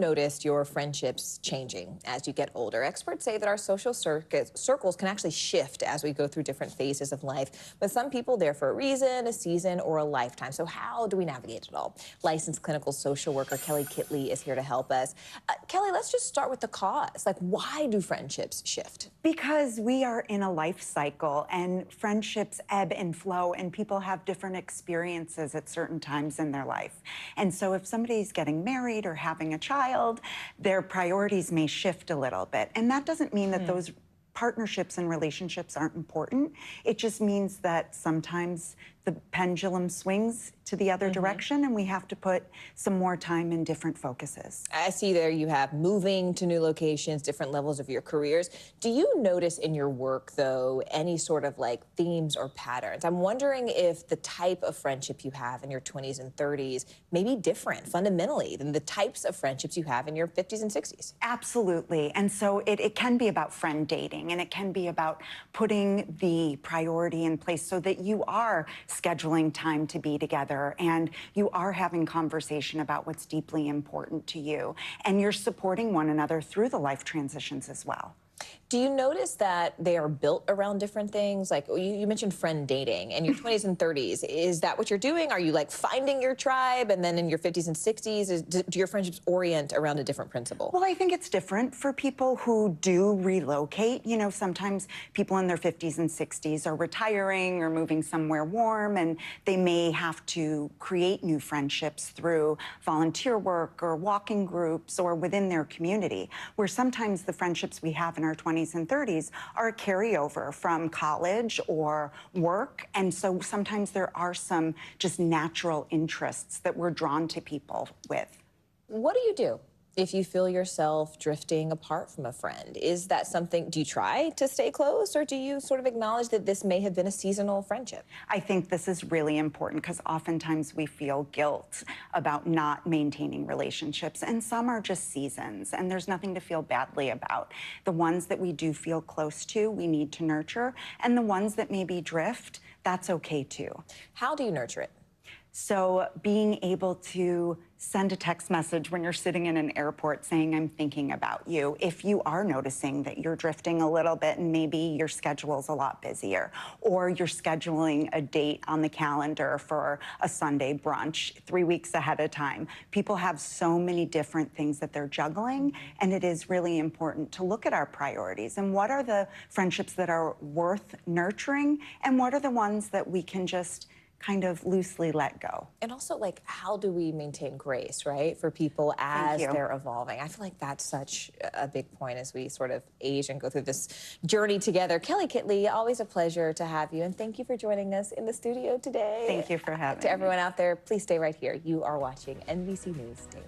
noticed your friendships changing as you get older? Experts say that our social circles can actually shift as we go through different phases of life. With some people, they're for a reason, a season, or a lifetime. So how do we navigate it all? Licensed clinical social worker Kelly Kitley is here to help us. Kelly, let's just start with the cause. Like, why do friendships shift? Because we are in a life cycle and friendships ebb and flow, and people have different experiences at certain times in their life. And so if somebody's getting married or having a child, their priorities may shift a little bit. And that doesn't mean that those partnerships and relationships aren't important. It just means that sometimes the pendulum swings to the other direction, and we have to put some more time in different focuses. I see there you have moving to new locations, different levels of your careers. Do you notice in your work, though, any sort of like themes or patterns? I'm wondering if the type of friendship you have in your 20s and 30s may be different fundamentally than the types of friendships you have in your 50s and 60s. Absolutely. And so it can be about friend dating, and it can be about putting the priority in place so that you are scheduling time to be together and you are having conversation about what's deeply important to you, and you're supporting one another through the life transitions as well. Do you notice that they are built around different things? Like you mentioned friend dating in your 20s and 30s. Is that what you're doing? Are you like finding your tribe? And then in your 50s and 60s, do your friendships orient around a different principle? Well, I think it's different for people who do relocate. You know, sometimes people in their 50s and 60s are retiring or moving somewhere warm, and they may have to create new friendships through volunteer work or walking groups or within their community, where sometimes the friendships we have in our 20s and 30s are a carryover from college or work. And so sometimes there are some just natural interests that we're drawn to people with. What do you do if you feel yourself drifting apart from a friend? Is that something, do you try to stay close, or do you sort of acknowledge that this may have been a seasonal friendship? I think this is really important because oftentimes we feel guilt about not maintaining relationships, and some are just seasons, and there's nothing to feel badly about. The ones that we do feel close to, we need to nurture, and the ones that maybe drift, that's okay too. How do you nurture it? So being able to send a text message when you're sitting in an airport saying, I'm thinking about you. If you are noticing that you're drifting a little bit and maybe your schedule's a lot busier, or you're scheduling a date on the calendar for a Sunday brunch 3 weeks ahead of time. People have so many different things that they're juggling, and it is really important to look at our priorities and what are the friendships that are worth nurturing and what are the ones that we can just kind of loosely let go. And also, like, how do we maintain grace, right, for people as they're evolving? I feel like that's such a big point as we sort of age and go through this journey together. Kelly Kitley, always a pleasure to have you, and thank you for joining us in the studio today. Thank you for having me. To everyone out there, please stay right here. You are watching NBC News Daily.